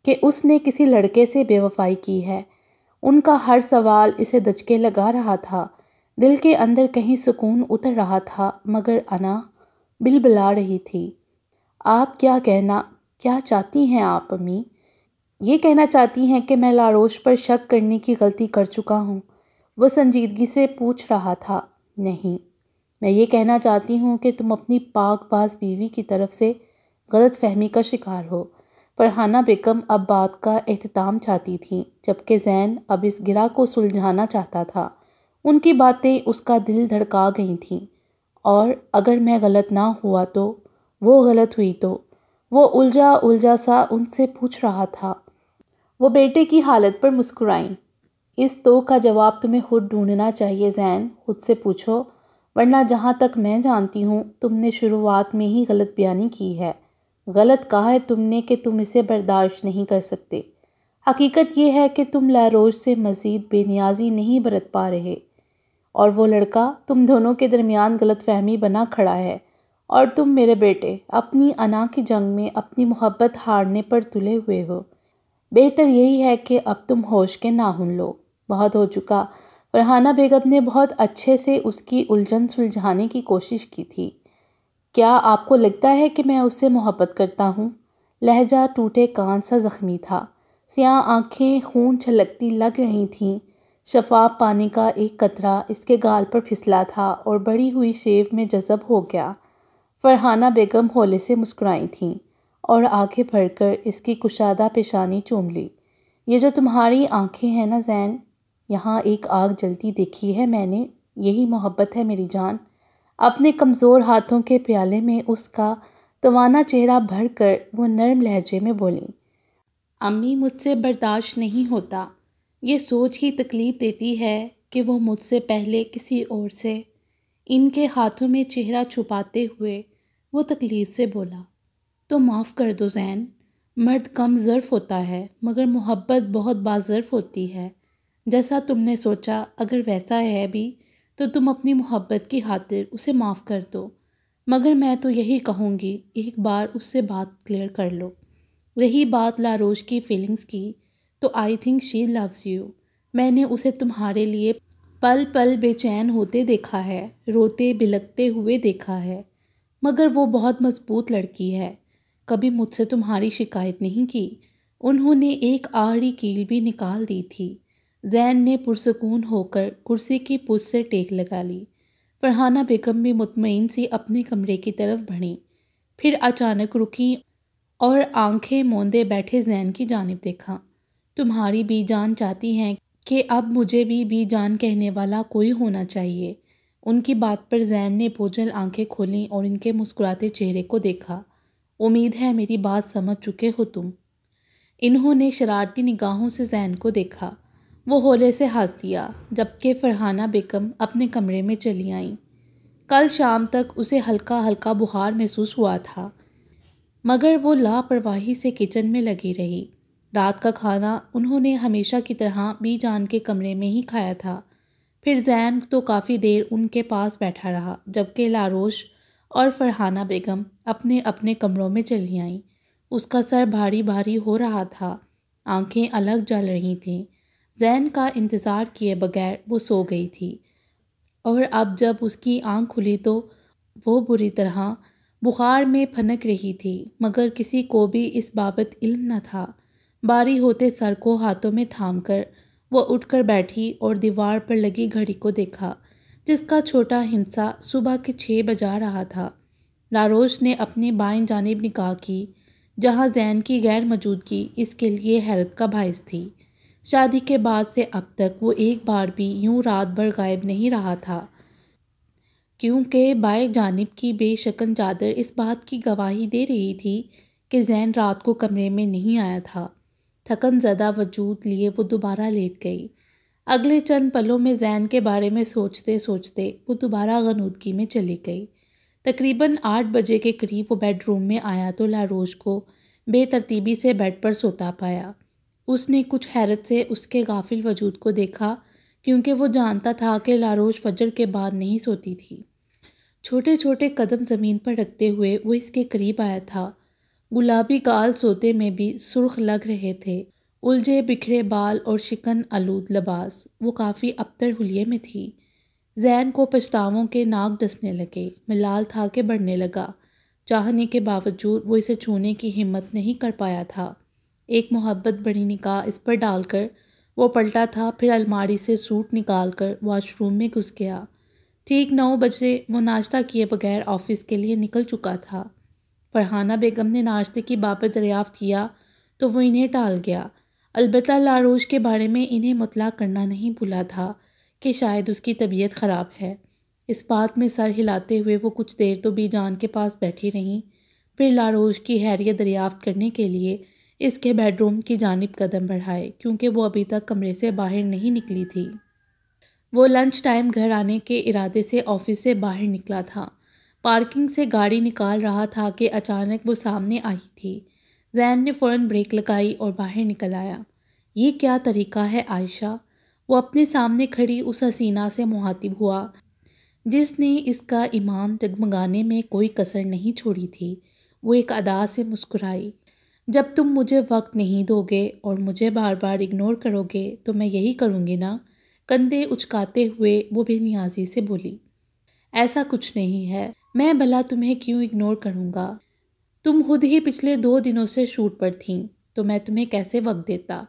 کہ اس نے کسی لڑکے سے بے وفائی کی ہے؟ ان کا ہر سوال اسے دھچکے لگا رہا تھا۔ دل کے اندر کہیں سکون اتر رہا تھا، مگر انا بلبلا رہی تھی۔ آپ کیا چاہتی ہیں آپ امی؟ یہ کہنا چاہتی ہیں کہ میں لاروش پر شک کرنے کی غلطی کر چکا ہوں؟ وہ سنجیدگی سے پوچھ رہا تھا۔ نہیں، میں یہ کہنا چاہتی ہوں کہ تم اپنی پاک باز بیوی کی طرف سے غلط فہمی کا شکار ہو۔ فرحانہ بیگم اب بات کا اختتام چاہتی تھیں، جبکہ زین اب اس گرہ کو سلجھانا چاہتا تھا۔ ان کی باتیں اس کا دل دھڑکا گئی تھیں، اور اگر میں غلط نہ ہوا تو وہ غلط ہوئی تو؟ وہ الجھا سا ان سے پوچھ رہا تھا۔ وہ بیٹے کی حالت پر مسکرائیں۔ اس تو کا جواب تمہیں خود ڈھونڈنا چاہیے زین، خود سے پوچھو، ورنہ جہاں تک میں جانتی ہوں تم نے شروعات میں ہی غلط بیانی کی ہے۔ غلط کہا ہے تم نے کہ تم اسے برداشت نہیں کر سکتے۔ حقیقت یہ ہے کہ تم لاروش سے مزید بے نیازی نہیں برت پا رہے، اور وہ لڑکا تم دونوں کے درمیان غلط فہمی بنا کھڑا ہے، اور تم میرے بیٹے اپنی انا کی جنگ میں اپنی محبت ہارنے پر تلے ہوئے ہو۔ بہتر یہی ہے کہ اب تم ہوش کے ناخن لو۔ بہت ہو چکا۔ فرحانہ بیگم نے بہت اچھے سے اس کی الجھن سلجھانے کی کوشش کی تھی۔ کیا آپ کو لگتا ہے کہ میں اس سے محبت کرتا ہوں؟ لہجہ ٹوٹے کان سا زخمی تھا۔ سیاہ آنکھیں خون چھلکتی لگ رہی تھیں۔ شفاف پانی کا ایک قطرہ اس کے گال پر پھسلا تھا اور بڑھی ہوئی شیو میں جذب ہو گیا۔ فرحانہ بیگم ہولے سے مسکرائی تھیں اور آنکھیں بھر کر اس کی کشادہ پیشانی چوم لی۔ یہ جو تمہاری آنکھیں ہیں نا زین، یہاں ایک آگ جلتی دیکھی ہے میں نے، یہی محبت ہے میری جان۔ اپنے کمزور ہاتھوں کے پیالے میں اس کا توانا چہرہ بھر کر وہ نرم لہجے میں بولیں، امی مجھ سے برداشت نہیں ہوتا، یہ سوچ ہی تکلیف دیتی ہے کہ وہ مجھ سے پہلے کسی اور سے۔ ان کے ہاتھوں میں چہرہ چھپاتے ہوئے وہ تکلیف سے بولا، تو معاف کر دو زین، مرد کم ظرف ہوتا ہے مگر محبت بہت باظرف ہوتی ہے۔ جیسا تم نے سوچا اگر ویسا ہے بھی تو تم اپنی محبت کی خاطر اسے معاف کر دو، مگر میں تو یہی کہوں گی ایک بار اس سے بات کلیئر کر لو۔ رہی بات لاروش کی فیلنگز کی تو I think she loves you. میں نے اسے تمہارے لیے پل پل بے چین ہوتے دیکھا ہے، روتے بلکتے ہوئے دیکھا ہے، مگر وہ بہت مضبوط لڑکی ہے، کبھی مجھ سے تمہاری شکایت نہیں کی۔ انہوں نے ایک آڑی کیل بھی نکال دی تھی۔ زین نے پرسکون ہو کر کرسی کی پشت سے ٹیک لگا لی۔ فرحانہ بیگم بھی مطمئن سی اپنے کمرے کی طرف بڑھیں، پھر اچانک رکیں اور آنکھیں موندے بیٹھے زین کی جانب دیکھا۔ تمہاری بی جان چاہتی ہیں کہ اب مجھے بھی بی جان کہنے والا کوئی ہونا چاہیے۔ ان کی بات پر زین نے بوجھل آنکھیں کھولیں اور ان کے مسکراتے چہرے کو دیکھا۔ امید ہے میری بات سمجھ چکے ہو تم۔ انہوں نے شرارتی نگاہوں سے زین کو دیکھا۔ وہ ہولے سے ہنس دیا، جبکہ فرحانہ بیگم اپنے کمرے میں چلی آئیں۔ کل شام تک اسے ہلکا ہلکا بخار محسوس ہوا تھا، مگر وہ لاپرواہی سے کچن میں لگی رہی۔ رات کا کھانا انہوں نے ہمیشہ کی طرح بی جان کے کمرے میں ہی کھایا تھا۔ پھر زین تو کافی دیر ان کے پاس بیٹھا رہا، جبکہ لاروش اور فرحانہ بیگم اپنے اپنے کمروں میں چلی آئیں۔ اس کا سر بھاری بھاری ہو رہا تھا، آنکھیں الگ جل رہی تھیں۔ زین کا انتظار کیے بغیر وہ سو گئی تھی، اور اب جب اس کی آنکھ کھلی تو وہ بری طرح بخار میں پھنک رہی تھی، مگر کسی کو بھی اس بابت علم نہ تھا۔ باری ہوتے سر کو ہاتھوں میں تھام کر وہ اٹھ کر بیٹھی اور دیوار پر لگی گھڑی کو دیکھا، جس کا چھوٹا ہندسہ صبح کے 6 بجا رہا تھا۔ لاروش نے اپنی بائیں جانب نگاہ کی، جہاں زین کی غیر موجودگی اس کے لیے حیرت کا باعث تھی۔ شادی کے بعد سے اب تک وہ ایک بار بھی یوں رات بھر غائب نہیں رہا تھا، کیونکہ بائیں جانب کی بے شکن چادر اس بات کی گواہی دے رہی تھی کہ زین رات کو کمرے میں نہیں آیا تھا۔ تھکن زدہ وجود لیے وہ دوبارہ لیٹ گئی۔ اگلے چند پلوں میں زین کے بارے میں سوچتے سوچتے وہ دوبارہ غنودگی میں چلی گئی۔ تقریباً 8 بجے کے قریب وہ بیڈ روم میں آیا تو لاروش کو بے ترتیبی سے بیڈ پر سوتا پایا۔ اس نے کچھ حیرت سے اس کے غافل وجود کو دیکھا، کیونکہ وہ جانتا تھا کہ لاروش فجر کے بعد نہیں سوتی تھی۔ چھوٹے چھوٹے قدم زمین پر رکھتے ہوئے وہ اس کے قریب آیا تھا۔ گلابی گال سوتے میں بھی سرخ لگ رہے تھے، الجھے بکھرے بال اور شکن آلود لباس، وہ کافی ابتر حلیے میں تھی۔ زین کو پچھتاووں کے ناک ڈسنے لگے، ملال تھا کہ بڑھنے لگا۔ چاہنے کے باوجود وہ اسے چھونے کی ہمت نہیں کر پایا تھا۔ ایک محبت بڑی نگاہ اس پر ڈال کر وہ پلٹا تھا، پھر الماری سے سوٹ نکال کر واش روم میں گھس گیا۔ ٹھیک 9 بجے وہ ناشتہ کیے بغیر آفس کے لیے نکل چکا تھا۔ فرحانہ بیگم نے ناشتے کی بابت دریافت کیا تو وہ انہیں ٹال گیا، البتہ لاروش کے بارے میں انہیں مطلع کرنا نہیں بھولا تھا کہ شاید اس کی طبیعت خراب ہے۔ اس بات میں سر ہلاتے ہوئے وہ کچھ دیر تو بی جان کے پاس بیٹھی رہیں، پھر لاروش کی خیریت دریافت کرنے کے لیے اس کے بیڈ روم کی جانب قدم بڑھائے، کیونکہ وہ ابھی تک کمرے سے باہر نہیں نکلی تھی۔ وہ لنچ ٹائم گھر آنے کے ارادے سے آفس سے باہر نکلا تھا، پارکنگ سے گاڑی نکال رہا تھا کہ اچانک وہ سامنے آئی تھی۔ زین نے فوراً بریک لگائی اور باہر نکل آیا۔ یہ کیا طریقہ ہے عائشہ؟ وہ اپنے سامنے کھڑی اس حسینہ سے مخاطب ہوا جس نے اس کا ایمان جگمگانے میں کوئی کسر نہیں چھوڑی تھی۔ وہ ایک ادا سے مسکرائی، جب تم مجھے وقت نہیں دو گے اور مجھے بار بار اگنور کرو گے تو میں یہی کروں گی نا؟ کندھے اچکاتے ہوئے وہ بے نیازی سے بولی، ایسا کچھ نہیں ہے، میں بھلا تمہیں کیوں اگنور کروں گا؟ تم خود ہی پچھلے 2 دنوں سے شوٹ پر تھیں، تو میں تمہیں کیسے وقت دیتا؟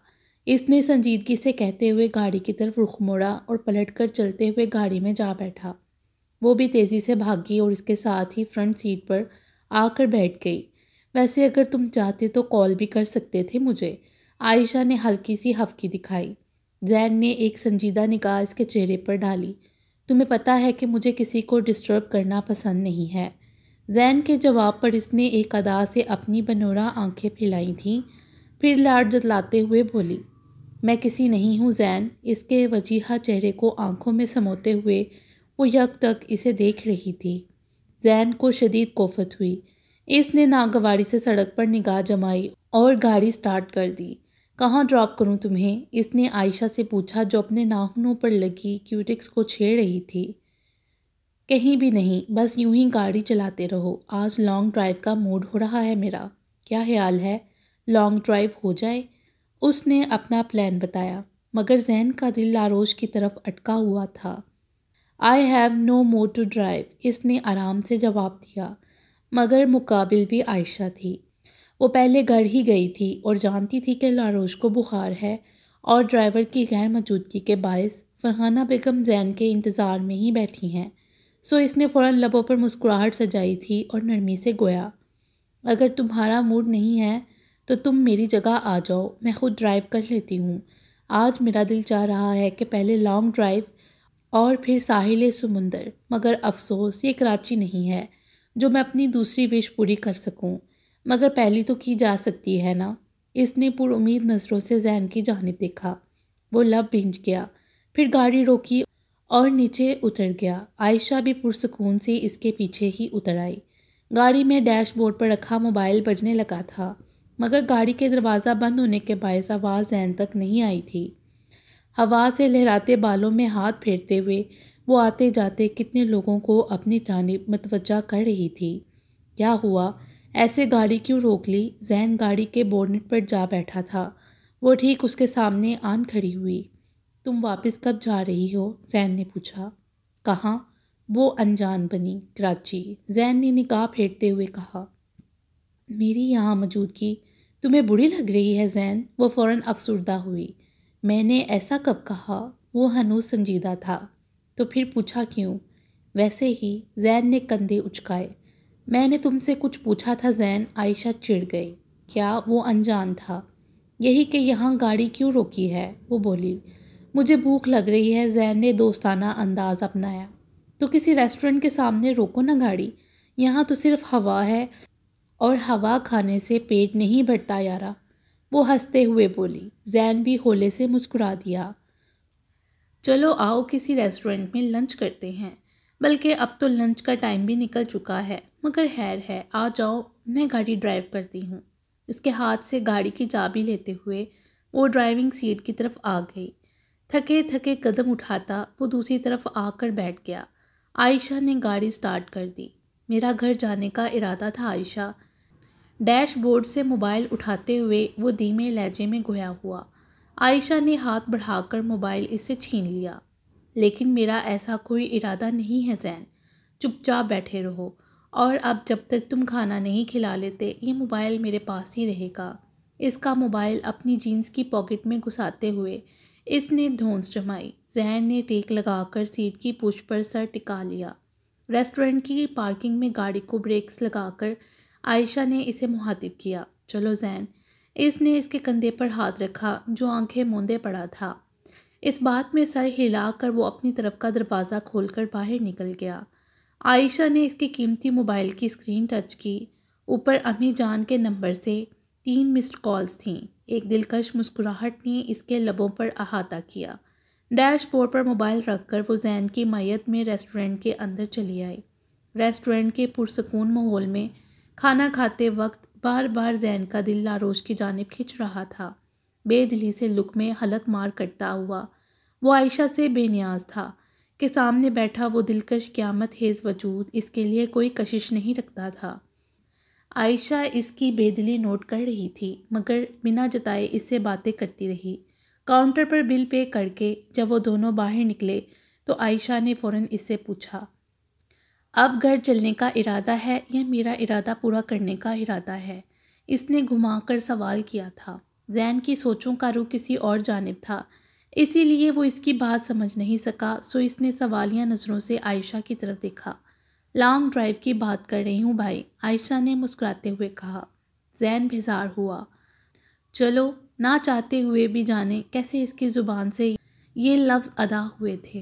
اس نے سنجیدگی سے کہتے ہوئے گاڑی کی طرف رخ موڑا اور پلٹ کر چلتے ہوئے گاڑی میں جا بیٹھا۔ وہ بھی تیزی سے بھاگی اور اس کے ساتھ ہی فرنٹ سیٹ پر آ کر بیٹھ گئی۔ ویسے اگر تم چاہتے تو کال بھی کر سکتے تھے مجھے، عائشہ نے ہلکی سی ہفکی دکھائی۔ زین نے ایک سنجیدہ نگاہ اس کے چہرے پر ڈالی۔ تمہیں پتہ ہے کہ مجھے کسی کو ڈسٹرب کرنا پسند نہیں ہے۔ زین کے جواب پر اس نے ایک ادا سے اپنی بنورہ آنکھیں پھیلائی تھیں، پھر لاڈ جتلاتے ہوئے بولی، میں کسی نہیں ہوں زین۔ اس کے وجیہہ چہرے کو آنکھوں میں سموتے ہوئے وہ یک ٹک اسے دیکھ رہی تھی۔ زین کو شدید کوفت ہوئی۔ اس نے ناگواری سے سڑک پر نگاہ جمائی اور گاڑی سٹارٹ کر دی۔ کہاں ڈراپ کروں تمہیں؟ اس نے عائشہ سے پوچھا جو اپنے ناخنوں پر لگی کیوٹکس کو چھیڑ رہی تھی۔ کہیں بھی نہیں، بس یوں ہی گاڑی چلاتے رہو، آج لانگ ڈرائیو کا موڈ ہو رہا ہے میرا۔ کیا خیال ہے لانگ ڈرائیو ہو جائے؟ اس نے اپنا پلان بتایا، مگر زین کا دل لاروش کی طرف اٹکا ہوا تھا۔ I have no more to drive، اس نے آرام سے جواب دیا، مگر مقابل بھی عائشہ تھی۔ وہ پہلے گھر ہی گئی تھی اور جانتی تھی کہ لاروش کو بخار ہے اور ڈرائیور کی غیر موجودگی کے باعث فرحانہ بیگم زین کے انتظار میں ہی بیٹھی ہیں، سو اس نے فوراً لبوں پر مسکراہٹ سجائی تھی اور نرمی سے گویا، اگر تمہارا موڈ نہیں ہے تو تم میری جگہ آ جاؤ، میں خود ڈرائیو کر لیتی ہوں۔ آج میرا دل چاہ رہا ہے کہ پہلے لانگ ڈرائیو اور پھر ساحل سمندر، مگر افسوس یہ کراچی نہیں ہے جو میں اپنی دوسری وش پوری کر سکوں، مگر پہلی تو کی جا سکتی ہے نا۔ اس نے پر امید نظروں سے زین کی جانب دیکھا۔ وہ لب بھینج گیا، پھر گاڑی روکی اور نیچے اتر گیا۔ عائشہ بھی پرسکون سے اس کے پیچھے ہی اتر آئی۔ گاڑی میں ڈیش بورڈ پر رکھا موبائل بجنے لگا تھا، مگر گاڑی کے دروازہ بند ہونے کے باعث آواز زین تک نہیں آئی تھی۔ ہوا سے لہراتے بالوں میں ہاتھ پھیرتے ہوئے وہ آتے جاتے کتنے لوگوں کو اپنی جانب متوجہ کر رہی تھی۔ کیا ہوا؟ ایسے گاڑی کیوں روک لی؟ زین گاڑی کے بونٹ پر جا بیٹھا تھا۔ وہ ٹھیک اس کے سامنے آن کھڑی ہوئی۔ تم واپس کب جا رہی ہو؟ زین نے پوچھا۔ کہاں؟ وہ انجان بنی، کراچی۔ زین نے نگاہ پھیرتے ہوئے کہا۔ میری یہاں موجودگی تمہیں بری لگ رہی ہے زین؟ وہ فوراً افسردہ ہوئی۔ میں نے ایسا کب کہا؟ وہ ہنوز سنجیدہ تھا۔ تو پھر پوچھا کیوں؟ ویسے ہی، زین نے کندھے اچکائے۔ میں نے تم سے کچھ پوچھا تھا زین، عائشہ چڑ گئی۔ کیا؟ وہ انجان تھا۔ یہی کہ یہاں گاڑی کیوں روکی ہے؟ وہ بولی۔ مجھے بھوک لگ رہی ہے، زین نے دوستانہ انداز اپنایا۔ تو کسی ریسٹورنٹ کے سامنے روکو نا گاڑی، یہاں تو صرف ہوا ہے اور ہوا کھانے سے پیٹ نہیں بھرتا یارا، وہ ہنستے ہوئے بولی۔ زین بھی ہولے سے مسکرا دیا۔ چلو آؤ کسی ریسٹورنٹ میں لنچ کرتے ہیں، بلکہ اب تو لنچ کا ٹائم بھی نکل چکا ہے، مگر خیر ہے، آ جاؤ، میں گاڑی ڈرائیو کرتی ہوں۔ اس کے ہاتھ سے گاڑی کی چابی لیتے ہوئے وہ ڈرائیونگ سیٹ کی طرف آ گئی۔ تھکے تھکے قدم اٹھاتا وہ دوسری طرف آ کر بیٹھ گیا۔ عائشہ نے گاڑی سٹارٹ کر دی۔ میرا گھر جانے کا ارادہ تھا عائشہ، ڈیش بورڈ سے موبائل اٹھاتے ہوئے وہ دھیمے لہجے میں گویا ہوا۔ عائشہ نے ہاتھ بڑھا کر موبائل اس سے چھین لیا۔ لیکن میرا ایسا کوئی ارادہ نہیں ہے زین، چپ چاپ بیٹھے رہو، اور اب جب تک تم کھانا نہیں کھلا لیتے یہ موبائل میرے پاس ہی رہے گا۔ اس کا موبائل اپنی جینز کی پاکٹ میں گھساتے ہوئے اس نے دھونس جمائی۔ زین نے ٹیک لگا کر سیٹ کی پشت پر سر ٹکا لیا۔ ریسٹورنٹ کی پارکنگ میں گاڑی کو بریکس لگا کر عائشہ نے اسے مخاطب کیا۔ چلو زین، اس نے اس کے کندھے پر ہاتھ رکھا جو آنکھیں موندے پڑا تھا۔ اس بات میں سر ہلا کر وہ اپنی طرف کا دروازہ کھول کر باہر نکل گیا۔ عائشہ نے اس کی قیمتی موبائل کی اسکرین ٹچ کی۔ اوپر امی جان کے نمبر سے 3 مسڈ کالز تھیں۔ ایک دلکش مسکراہٹ نے اس کے لبوں پر احاطہ کیا۔ ڈیش بورڈ پر موبائل رکھ کر وہ زین کی معیت میں ریسٹورنٹ کے اندر چلی آئی۔ ریسٹورنٹ کے پرسکون ماحول میں کھانا کھاتے وقت بار بار زین کا دل لاروش کی جانب کھنچ رہا تھا۔ بے دلی سے لقمے حلق مار کرتا ہوا وہ عائشہ سے بے نیاز تھا کہ سامنے بیٹھا وہ دلکش قیامت خیز وجود اس کے لیے کوئی کشش نہیں رکھتا تھا۔ عائشہ اس کی بے دلی نوٹ کر رہی تھی، مگر بنا جتائے اس سے باتیں کرتی رہی۔ کاؤنٹر پر بل پے کر کے جب وہ دونوں باہر نکلے تو عائشہ نے فوراً اس سے پوچھا، اب گھر چلنے کا ارادہ ہے یا میرا ارادہ پورا کرنے کا ارادہ ہے؟ اس نے گھما کر سوال کیا تھا۔ زین کی سوچوں کا رخ کسی اور جانب تھا۔ اسی لیے وہ اس کی بات سمجھ نہیں سکا، سو اس نے سوالیہ نظروں سے عائشہ کی طرف دیکھا۔ لانگ ڈرائیو کی بات کر رہی ہوں بھائی، عائشہ نے مسکراتے ہوئے کہا۔ زین بیزار ہوا۔ چلو نہ چاہتے ہوئے بھی جانے کیسے اس کی زبان سے یہ لفظ ادا ہوئے تھے۔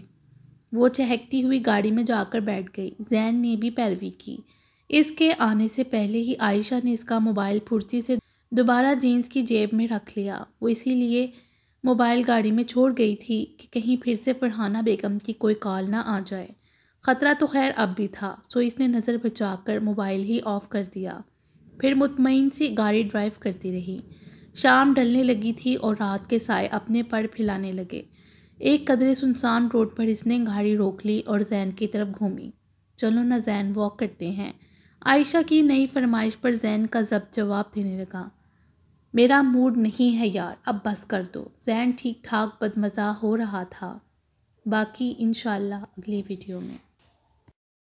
وہ چہکتی ہوئی گاڑی میں جا کر بیٹھ گئی۔ زین نے بھی پیروی کی۔ اس کے آنے سے پہلے ہی عائشہ نے اس کا موبائل پھرتی سے دوبارہ جینز کی جیب میں رکھ لیا۔ وہ اسی لیے موبائل گاڑی میں چھوڑ گئی تھی کہ کہیں پھر سے فرحانہ بیگم کی کوئی کال نہ آ جائے۔ خطرہ تو خیر اب بھی تھا، سو اس نے نظر بچا کر موبائل ہی آف کر دیا۔ پھر مطمئن سی گاڑی ڈرائیو کرتی رہی۔ شام ڈھلنے لگی تھی اور رات کے سائے اپنے پر پھیلانے لگے۔ ایک قدرے سنسان روڈ پر اس نے گاڑی روک لی اور زین کی طرف گھومی۔ چلو نہ زین، واک کرتے ہیں۔ عائشہ کی نئی فرمائش پر زین کا ضبط جواب دینے لگا۔ میرا موڈ نہیں ہے یار، اب بس کر دو۔ زین ٹھیک ٹھاک بدمزہ ہو رہا تھا۔ باقی انشاءاللہ اگلی ویڈیو میں۔